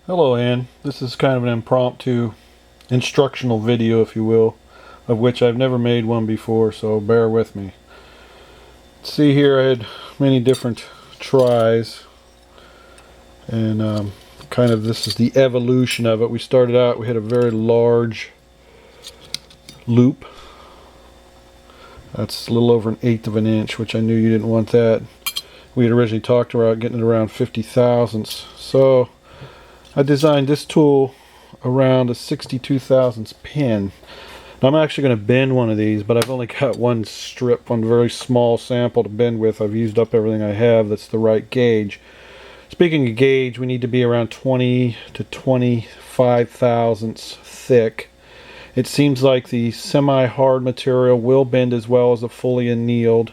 Hello Ann, this is kind of an impromptu instructional video, if you will, of which I've never made one before, so bear with me. See here, I had many different tries, and kind of this is the evolution of it. We started out, we had a very large loop. That's a little over 1/8 of an inch, which I knew you didn't want that. We had originally talked about getting it around 50 thousandths, so I designed this tool around a 62 thousandths pin. Now I'm actually going to bend one of these, but I've only got one strip, one very small sample to bend with. I've used up everything I have that's the right gauge. Speaking of gauge, we need to be around 20 to 25 thousandths thick. It seems like the semi-hard material will bend as well as the fully annealed.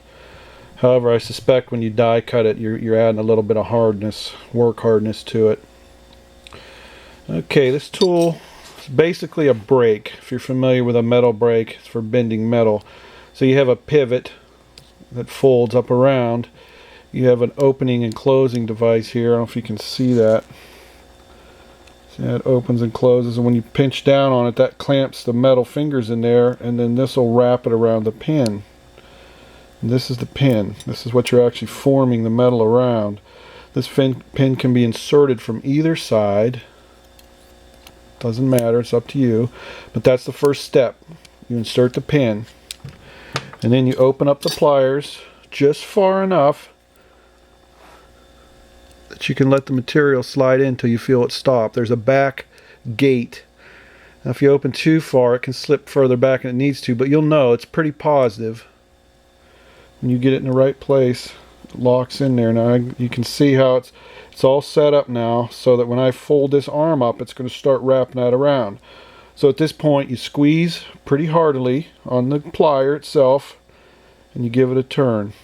However, I suspect when you die cut it, you're adding a little bit of hardness, work hardness to it. Okay, this tool is basically a brake. If you're familiar with a metal brake, it's for bending metal. So you have a pivot that folds up around. You have an opening and closing device here. I don't know if you can see that. See how it opens and closes, and when you pinch down on it, that clamps the metal fingers in there, and then this will wrap it around the pin. And this is the pin. This is what you're actually forming the metal around. This pin can be inserted from either side. Doesn't matter, it's up to you, but that's the first step. You insert the pin, and then you open up the pliers just far enough that you can let the material slide in until you feel it stop. There's a back gate. Now if you open too far, it can slip further back than it needs to, but you'll know it's pretty positive when you get it in the right place. It locks in there. Now you can see how it's all set up now, so that when I fold this arm up, it's going to start wrapping that around. So at this point, you squeeze pretty heartily on the plier itself, and you give it a turn.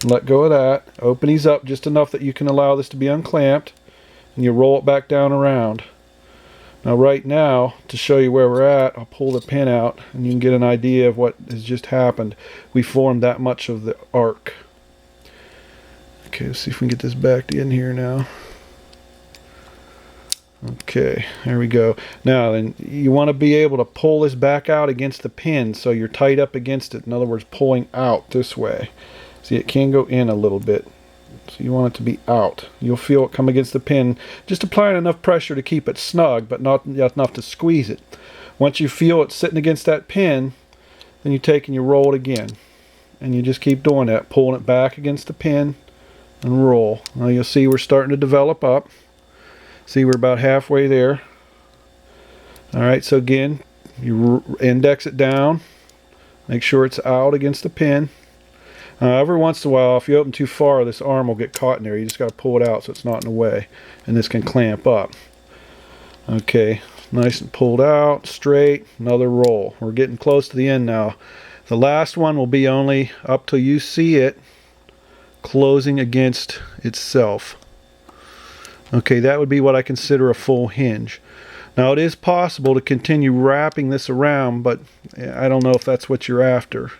Let go of that. Open these up just enough that you can allow this to be unclamped, and you roll it back down around. Now right now, to show you where we're at, I'll pull the pin out, and you can get an idea of what has just happened. We formed that much of the arc. Okay, let's see if we can get this back in here now. Okay, there we go. Now then, you want to be able to pull this back out against the pin so you're tight up against it. In other words, pulling out this way. See, it can go in a little bit. So you want it to be out. You'll feel it come against the pin. Just applying enough pressure to keep it snug, but not enough to squeeze it. Once you feel it sitting against that pin, then you take and you roll it again. And you just keep doing that, pulling it back against the pin and roll. Now you'll see we're starting to develop up. See, we're about halfway there. Alright, so again, you index it down. Make sure it's out against the pin. Every once in a while, if you open too far, this arm will get caught in there. You just got to pull it out so it's not in the way. And this can clamp up. Okay, nice and pulled out, straight, another roll. We're getting close to the end now. The last one will be only up till you see it closing against itself. Okay, that would be what I consider a full hinge. Now it is possible to continue wrapping this around, but I don't know if that's what you're after.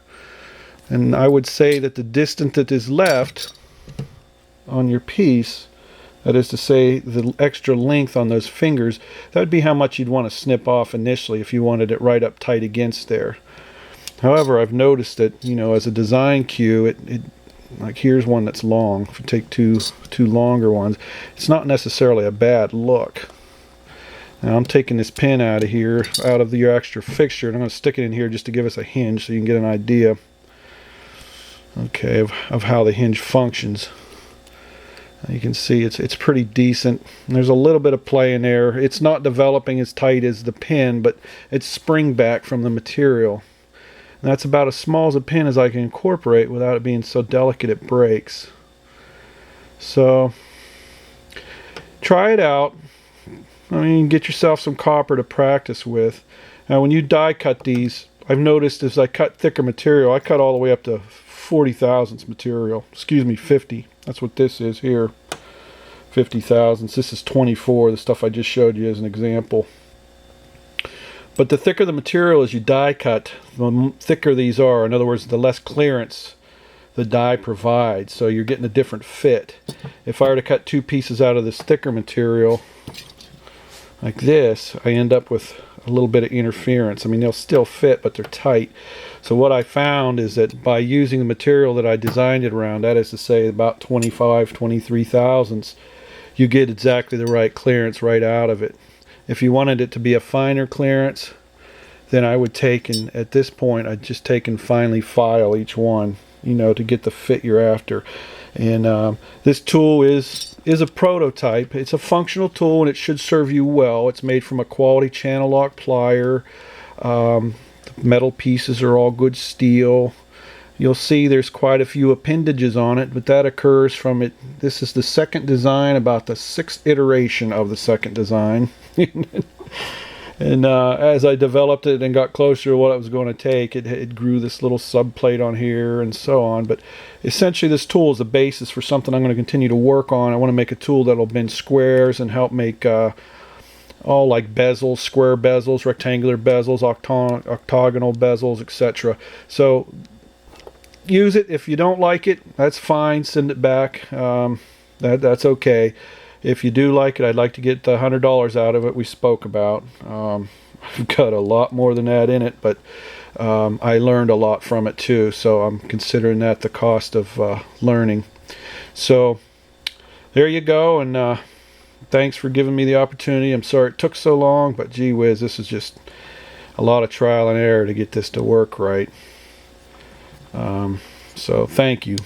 And I would say that the distance that is left on your piece, that is to say the extra length on those fingers, that would be how much you'd want to snip off initially if you wanted it right up tight against there. However, I've noticed that, you know, as a design cue, like here's one that's long. If you take two longer ones, it's not necessarily a bad look. Now I'm taking this pin out of here, out of your extra fixture, and I'm going to stick it in here just to give us a hinge so you can get an idea, okay, of how the hinge functions. You can see it's pretty decent. There's a little bit of play in there. It's not developing as tight as the pin, but it's spring back from the material. And that's about as small as a pin as I can incorporate without it being so delicate it breaks. So try it out. I mean, get yourself some copper to practice with. Now when you die cut these, I've noticed as I cut thicker material, I cut all the way up to 40 thousandths material. Excuse me, 50. That's what this is here. 50 thousandths. This is 24, the stuff I just showed you as an example. But the thicker the material as you die cut, the thicker these are. In other words, the less clearance the die provides, so you're getting a different fit. If I were to cut two pieces out of this thicker material, like this, I end up with a little bit of interference. I mean, they'll still fit, but they're tight. So what I found is that by using the material that I designed it around, that is to say about 23 thousandths, you get exactly the right clearance right out of it. If you wanted it to be a finer clearance, then I would take, and at this point I'd just take and finely file each one, you know, to get the fit you're after. And this tool is a prototype. It's a functional tool and it should serve you well. It's made from a quality channel lock plier. The metal pieces are all good steel. You'll see there's quite a few appendages on it, but that occurs from it. This is the second design, about the 6th iteration of the second design. And as I developed it and got closer to what it was going to take, it grew this little subplate on here and so on. But essentially this tool is the basis for something I'm going to continue to work on. I want to make a tool that'll bend squares and help make all like bezels, square bezels, rectangular bezels, octagonal bezels, etc. So use it. If you don't like it, that's fine. Send it back. That's okay. If you do like it, I'd like to get the $100 out of it we spoke about. I've got a lot more than that in it, but I learned a lot from it too, so I'm considering that the cost of learning. So there you go, and thanks for giving me the opportunity. I'm sorry it took so long, but gee whiz, this is just a lot of trial and error to get this to work right. So thank you.